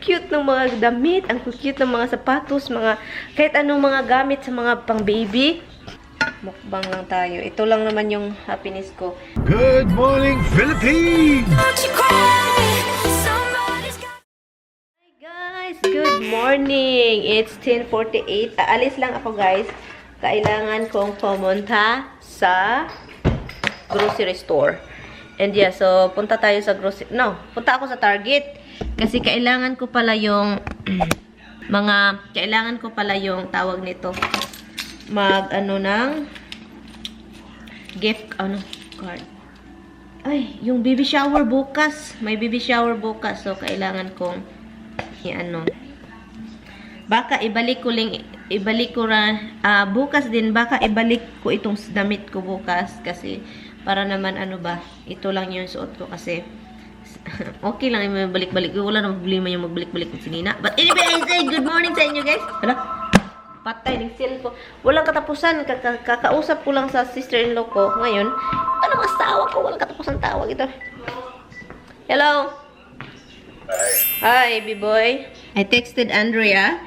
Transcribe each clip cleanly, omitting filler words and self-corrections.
cute ng mga damit, ang cute ng mga sapatos, mga kahit anong mga gamit sa mga pang baby. Mukbang lang tayo. Ito lang naman yung happiness ko. Good morning, Philippines! Hi guys, good morning. It's 10:48. Aalis lang ako guys. Kailangan kong pumunta sa grocery store. And yeah, so punta tayo sa punta ako sa Target kasi kailangan ko pala yung tawag nito ng gift card. Ay, yung baby shower bukas. May baby shower bukas. So kailangan kong baka ibalik ko bukas din, baka ibalik ko itong damit ko bukas kasi para naman ito lang yung suot ko kasi okay lang yung balik-balik. Wala namang problema yung magbalik-balik ko si Nina. But anyway, I say good morning sa inyo guys. Hala, patay ng cellphone. Walang katapusan. Kakausap ko lang sa sister-in-law ko. Ngayon, ano mas tawag ko? Walang katapusan tawag ito. Hello? Hi, B-boy. I texted Andrea.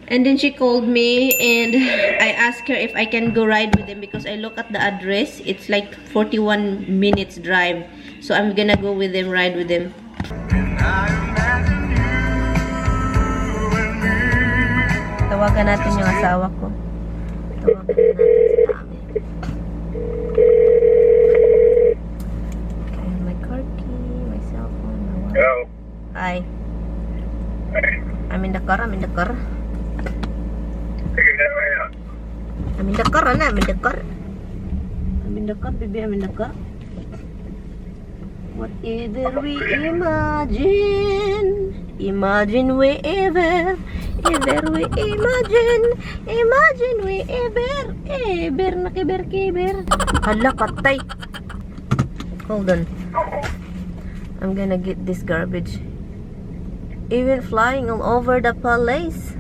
And then she called me and I asked her if I can go ride with them because I look at the address. It's like 41 minutes drive. So I'm gonna go with them, ride with them. Tawagan natin yung asawa ko. Tawagan natin si Tami. Okay, my car key, my cell phone, my wallet. Hello. Hi. Hey. I'm in the car, Figure that right out. I'm in the car, baby, I'm in the car. Whatever we imagine we ever we imagine we ever nakiber. Hala, patay. Hold on. I'm gonna get this garbage. Even flying all over the place.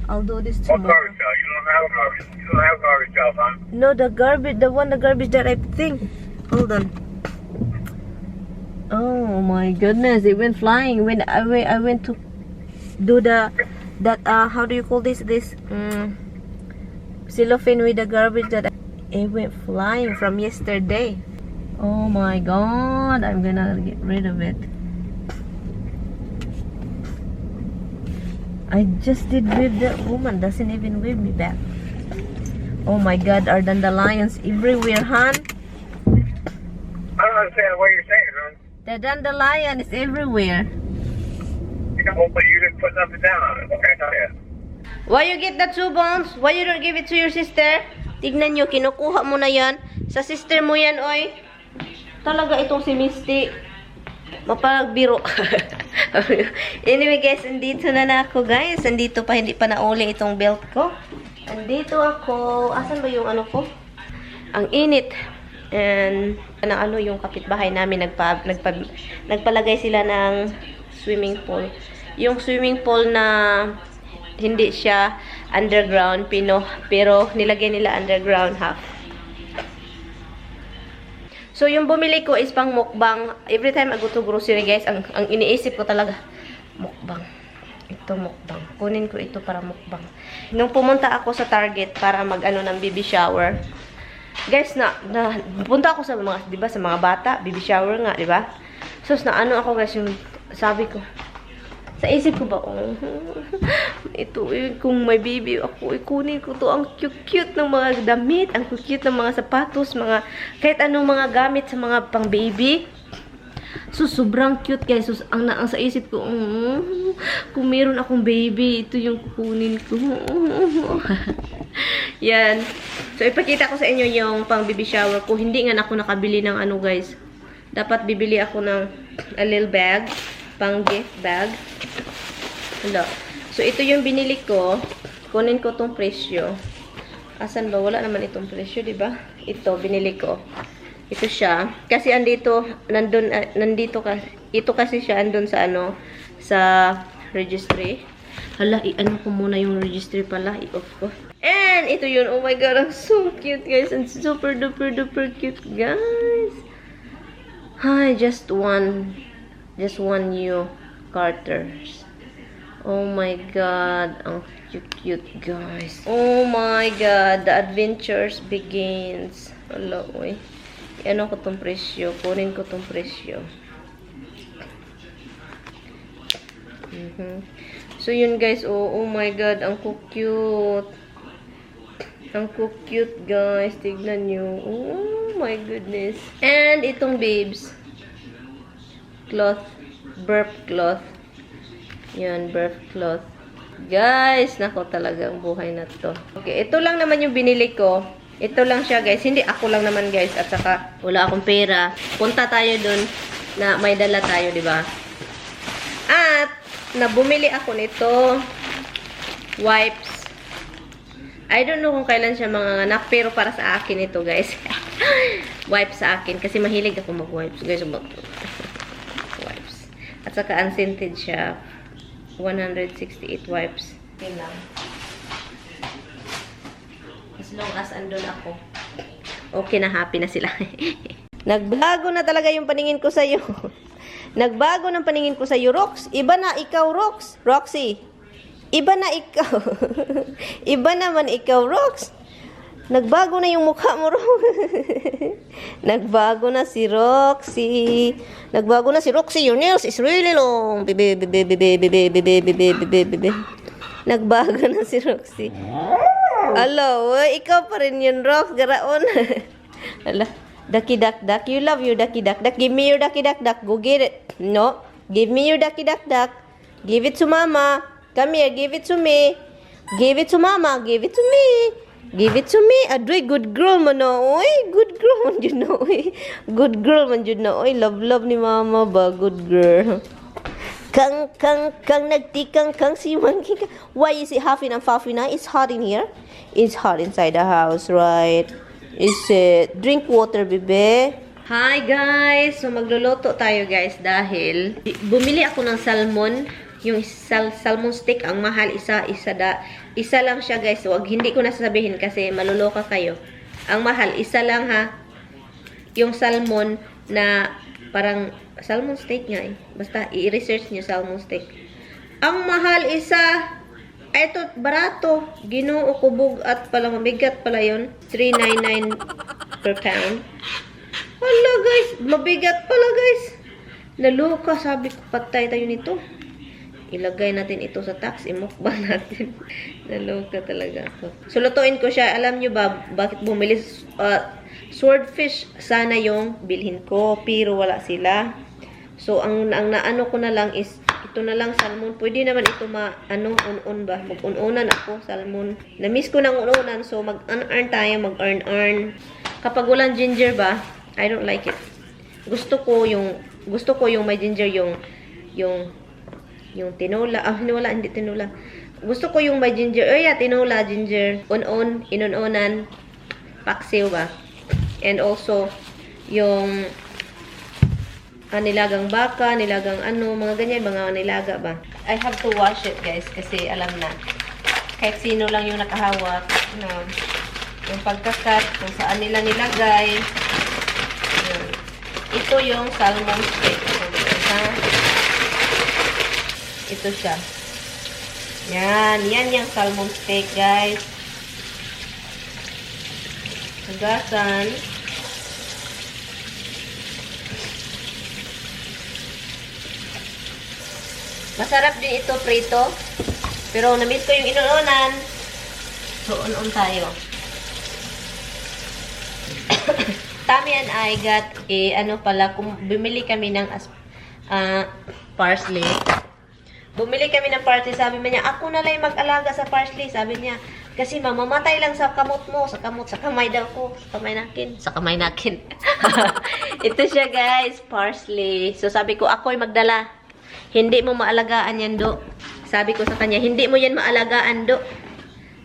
I'll do this What tomorrow. garbage out? You don't have garbage out, huh? No, the garbage that I think. Hold on. Oh my goodness, it went flying when I went to do how do you call this cellophane with the garbage it went flying from yesterday. Oh my god, I'm gonna get rid of it. I just did with the woman, doesn't even wave me back. Oh my god, are dandelions everywhere, hon? I don't understand what you're saying, huh? The dandelion is everywhere. But you didn't put nothing down on it. What can I tell you? Why you get the 2 bones? Why you don't give it to your sister? Tignan nyo, kinukuha mo na yan. Sa sister mo yan, oy. Talaga itong si Misty. Mapagbiro. Anyway guys, andito na ako guys. Andito pa, hindi pa nauli itong belt ko. Andito ako. Asan ba yung ko? Ang init. And yung kapitbahay namin nagpalagay sila ng swimming pool. Yung swimming pool na hindi siya underground pero nilagay nila underground half. So yung bumili ko is pang mukbang. Every time I go to grocery guys, ang iniisip ko talaga mukbang. Ito mukbang. Kunin ko ito para mukbang. Nung pumunta ako sa Target para ng baby shower. Guys, punta ako sa mga, 'di ba, sa mga bata, baby shower nga, 'di ba? So ako guys, yung sabi ko sa isip ko ba, ito kung may baby ako, ikunin ko to. Ang cute ng mga damit, ang cute ng mga sapatos, mga kahit anong mga gamit sa mga pang baby. So sobrang cute guys. So ang sa isip ko, kung meron akong baby, ito yung kukunin ko. Yan. So ipakita ko sa inyo yung pang baby shower ko. Hindi nga ako nakabili ng guys. Dapat bibili ako ng a little bag, pang gift bag. Hello. So ito yung binili ko. Kunin ko tong presyo. Asan ba? Wala naman itong presyo, 'di ba? Ito binili ko. Ito siya. Kasi nandito ito kasi siya andun sa sa registry. Hala, ko muna yung registry pala. I-off ko. And ito yun. Oh my god, ang so cute guys. And super duper duper cute guys. Hi, just one new Carters. Oh my god, ang cute guys. Oh my god, the adventures begins. Hello, uy. Ano ko tong presyo? Kunin ko tong presyo. So yun guys, oh my god, ang cute. Ang cute guys, tignan nyo. Oh my goodness. And itong babes, cloth, burp cloth. Yan, burp cloth. Guys, nako talaga ang buhay na to. Okay, ito lang naman yung binili ko. Ito lang siya guys, hindi ako lang naman guys. At saka, wala akong pera. Punta tayo dun na may dala tayo, di ba? At, bumili ako nito, wipes. I don't know kung kailan siya mga anak, pero para sa akin ito guys. Wipes sa akin, kasi mahilig ako mag-wipes. Guys, wipes. At saka unscented siya. 168 wipes. Yun lang. As long as andun ako, okay na, happy na sila. Nagbago na talaga yung paningin ko sa'yo. Nagbago ng paningin ko sa'yo, Rox. Iba na ikaw, Rox. Roxy. Iba na ikaw. Iba naman ikaw, Rox. Nagbago na yung mukha mo, Rox. Nagbago na si Roxy. Nagbago na si Roxy. Your nails is really long. Nagbago na si Roxy. Hello, ikaw pa rin yun, Rox. Garaon. Hala. Ducky duck duck. You love your ducky duck duck. Give me your ducky duck duck. Go get it. No. Give me your ducky duck duck. Give it to mama. Come here. Give it to me. Give it to mama. Give it to me. Give it to me. Adoy, good girl man no. Oy, good girl man yun no. Oy. Good girl man yun no. Oy, love ni mama ba. Good girl. Kang nagtikang si monkey. Why is it huffing and puffing na? It's hot in here. It's hot inside the house, right? Is it? Drink water, bebe. Hi guys! So magluluto tayo guys dahil bumili ako ng salmon. Yung salmon steak, ang mahal, isa lang siya guys. Wag, hindi ko nasasabihin kasi maluloka kayo. Ang mahal, isa lang ha. Yung salmon na parang salmon steak nga eh. Basta i-research nyo salmon steak. Ang mahal, isa. Ito, barato. Ginoo ko bugat pala. Mabigat pala yun. $3.99 per pound. Hala guys, mabigat pala guys. Naluka, sabi ko, patay tayo nito. Ilagay natin ito sa tax, imukbang natin. Naluka talaga ako. So, lutuin ko siya. Alam nyo ba, bakit bumili? Swordfish, sana yung bilhin ko, pero wala sila. So, ang naano ko na lang is, ito na lang, salmon. Pwede naman ito un-un ba? Mag-un-unan ako, salmon. Na-miss ko ng un-unan, so mag-earn tayo, mag-earn. Kapag walang ginger ba, I don't like it. Gusto ko yung may ginger, yung tinola. Hindi tinola. Gusto ko yung may ginger. Oh yeah, tinola, ginger. Un-un, inun-unan, paksiw ba? And also, yung nilagang baka, nilagang mga ganyan, mga nilaga ba. I have to wash it guys, kasi alam na. Kahit sino lang yung nakahawak, yung pagkakat, kung saan nila nilagay. Yun. Ito yung salmon steak. Ito siya. Yan yung salmon steak guys. Hugasan. Masarap din ito prito. Pero na-miss ko yung inuunan. So, un-un tayo. Tami and I got kung bumili kami ng parsley. Bumili kami ng parsley. Sabi niya, ako na lang mag-alaga sa parsley. Sabi niya, kasi mamamatay lang sa kamot mo. Sa kamay daw ko. Sa kamay nakin. Ito siya guys, parsley. So sabi ko, ako'y magdala. Hindi mo maalagaan yan, Do. Sabi ko sa kanya, hindi mo yan maalagaan, Do.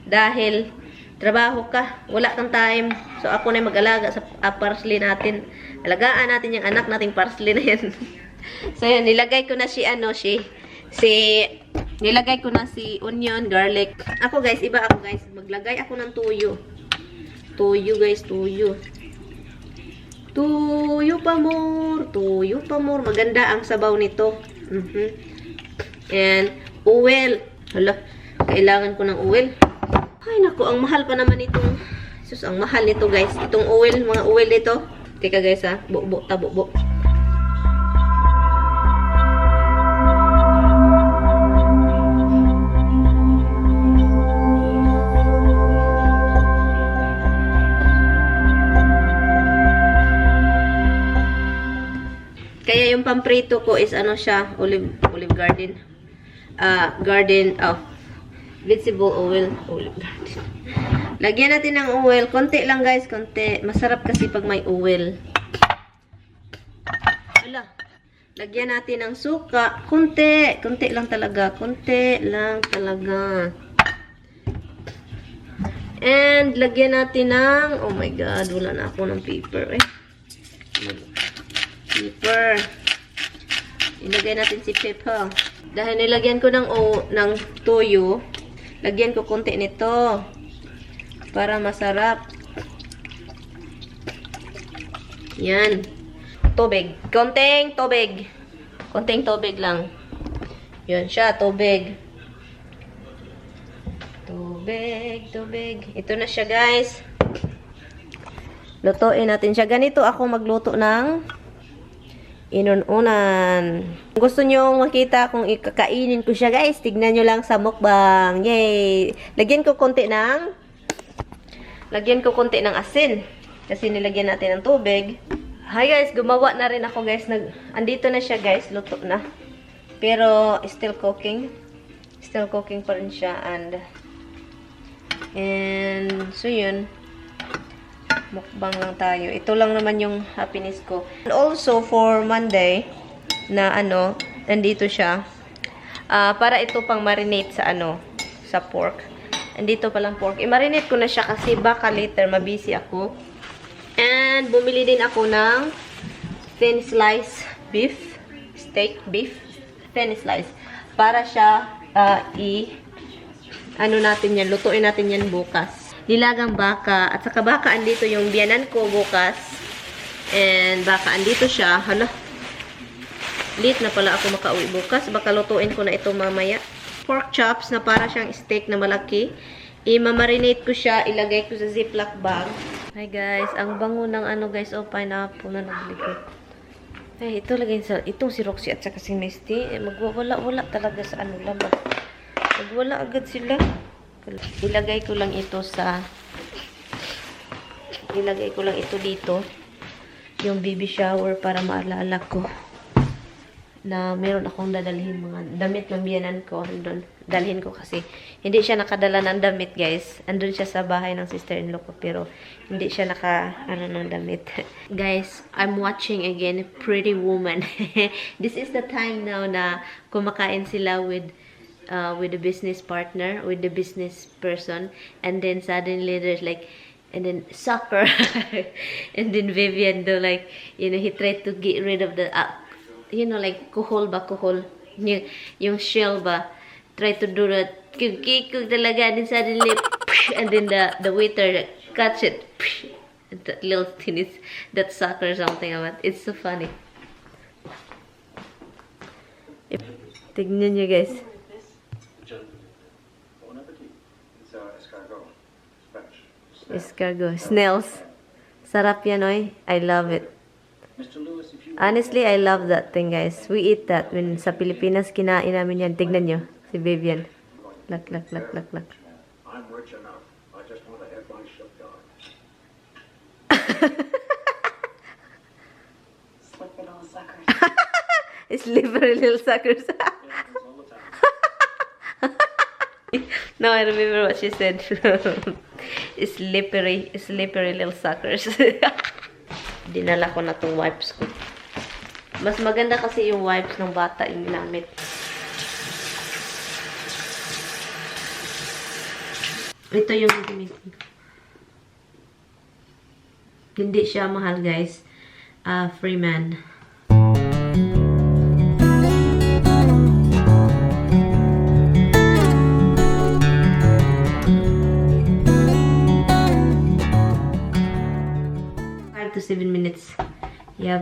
Dahil, trabaho ka. Wala kang time. So, ako na mag-alaga sa parsley natin. Alagaan natin yung anak nating parsley na yan. So, yan. Nilagay ko na nilagay ko na si onion, garlic. Ako, guys. Iba ako, guys. Maglagay ako ng tuyo. Tuyo, guys. Tuyo. Tuyo pa more. Tuyo pa more. Maganda ang sabaw nito. And oil. Hala, kailangan ko ng oil. Ay, naku, ang mahal pa naman itong... Sus, ang mahal nito, guys. Itong oil, mga oil dito. Teka, guys, ha. Bubo, tabubo. Kaya yung pamprito ko is ano siya, olive garden. Garden of vegetable oil. Olive garden. Lagyan natin ng oil. Konti lang guys, konti. Masarap kasi pag may oil. Ala. Lagyan natin ng suka. Konti. Konti lang talaga. Konti lang talaga. And lagyan natin ng, oh my god, wala na ako ng paper eh. Pepper. Ilagay natin si pepper. Dahil nilagyan ko ng toyo, lagyan ko konti nito para masarap. Yan. Tubig. Konting tubig. Konting tubig lang. Yan siya, tubig. Tubig, tubig. Ito na siya, guys. Lutuin natin siya. Ganito ako magluto ng inununan. Kung gusto nyo makita kung ikakainin ko siya, guys, tignan nyo lang sa mukbang. Yay! Lagyan ko konti ng asin. Kasi nilagyan natin ng tubig. Hi guys, gumawa na rin ako, guys. Andito na siya, guys. Luto na. Pero, still cooking. Still cooking pa rin siya. And so yun. Mukbang lang tayo. Ito lang naman yung happiness ko. And also, for Monday, na nandito siya. Para ito pang marinate sa pork. Andito palang pork. I-marinate ko na siya kasi baka later mabisi ako. And, bumili din ako ng thin slice beef. Steak beef. Thin slice. Para siya, lutuin natin yan bukas. Nilagang baka. At saka baka andito yung biyanan ko bukas. And baka andito siya. Hala. Late na pala ako makauwi bukas. Baka lutuin ko na ito mamaya. Pork chops na para siyang steak na malaki. I-marinate ko siya. Ilagay ko sa ziploc bag. Hi guys. Ang bango ng guys. Oh, pineapple na naglikot. Ay, ito lagay sa... Itong si Roxy at saka si Misty. Magwawala-wala talaga sa labas. Magwala agad sila. Ilagay ko lang ito dito yung baby shower para maalala ko na meron akong dadalhin mga damit ng biyanan ko. Dalhin ko kasi hindi siya nakadala ng damit, guys. Andun siya sa bahay ng sister-in-law ko pero hindi siya ng damit. Guys, I'm watching again Pretty Woman. This is the time now na kumakain sila with the business partner, with the business person, and then suddenly there's and then soccer, and then Vivian do he tried to get rid of the, kuhol, yung shell ba, try to do that, kikik talaga, and then suddenly, and then the waiter catch it, that little thing is that soccer or something about. It's so funny. Tignan nyo, guys. Escargot. Snails. Sarap yan, oy. I love it. Honestly, I love that thing, guys. We eat that. When sa Pilipinas, kinain namin yan. Tignan nyo. Si Vivian. Lak. I'm rich enough. I just want to have my ship done. Slippery little suckers. Slippery little suckers. No, I remember what she said. Slippery little suckers. Dinala ko na tong wipes ko. Mas maganda kasi yung wipes ng bata yung ginamit. Ito yung gamitin ko. Hindi siya mahal, guys. Freeman. To 7 minutes.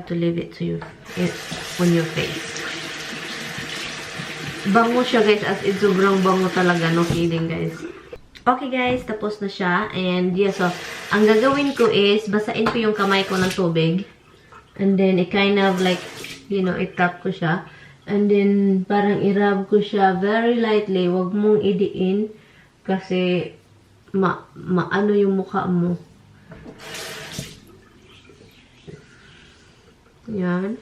have to leave it to you on your face. Bango siya guys, as in sobrang bango talaga, no kidding guys. Okay guys, tapos na siya. And yeah, so, ang gagawin ko is, basain ko yung kamay ko ng tubig. And then, kind of like, you know, i-tap ko siya. And then, parang i-rub ko siya very lightly. Huwag mong idiin. Kasi, maano yung mukha mo. Yan.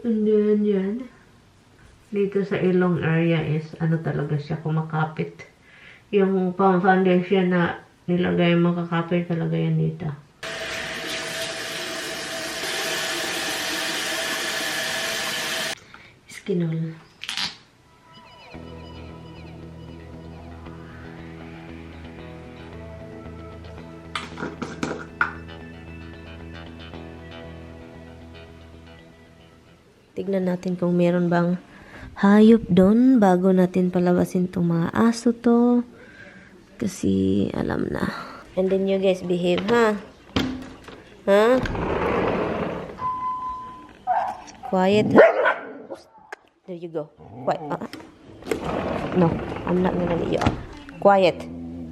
And then, yan. Dito sa ilong area is, ano talaga siya, kumakapit. Yung foundation na nilagay mo, kakapit talaga yan dito. Skinol. Tignan natin kung meron bang hayop doon bago natin palabasin tong mga aso to. Kasi alam na. And then you guys behave, ha? Ha? Quiet, ha? There you go. Quiet. No, I'm not gonna let you out. Quiet.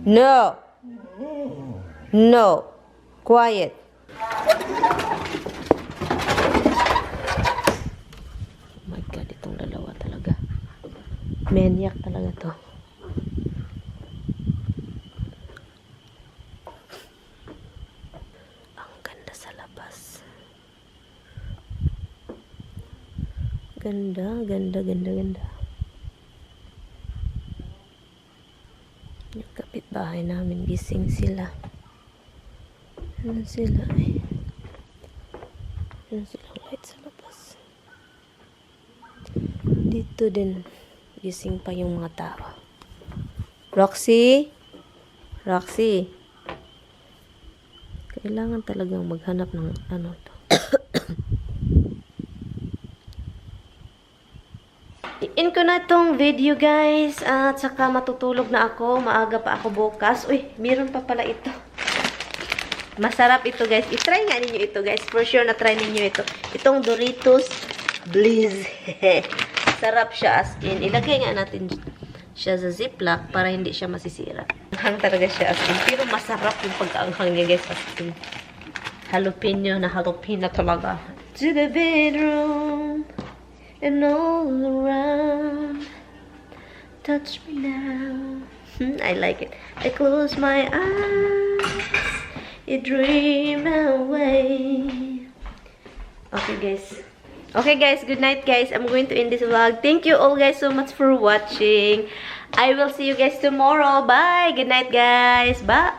No! No! Quiet. Maniac talaga to. Ang ganda sa labas. Ganda, ganda, ganda, ganda. Yung kapitbahay namin, gising sila. Ano sila eh? Ano silang light sa labas? Dito din. Gising pa yung mga tao. Roxy? Roxy? Kailangan talagang maghanap ng ano to. In ko na tong video guys. At saka matutulog na ako. Maaga pa ako bukas. Uy, meron pa pala ito. Masarap ito guys. I-try nga ninyo ito guys. For sure na try ninyo ito. Itong Doritos Blizz. Sarap siya as in. Ilagay nga natin siya sa ziplock para hindi siya masisira. Anghang talaga siya as in. Pero masarap yung pagkaanghang niya guys as in. Jalapeno talaga. To the bedroom and all around. Touch me now. I like it. I close my eyes. You dream away. Okay guys. Okay guys, good night guys. I'm going to end this vlog. Thank you all guys so much for watching. I will see you guys tomorrow. Bye. Good night guys. Bye.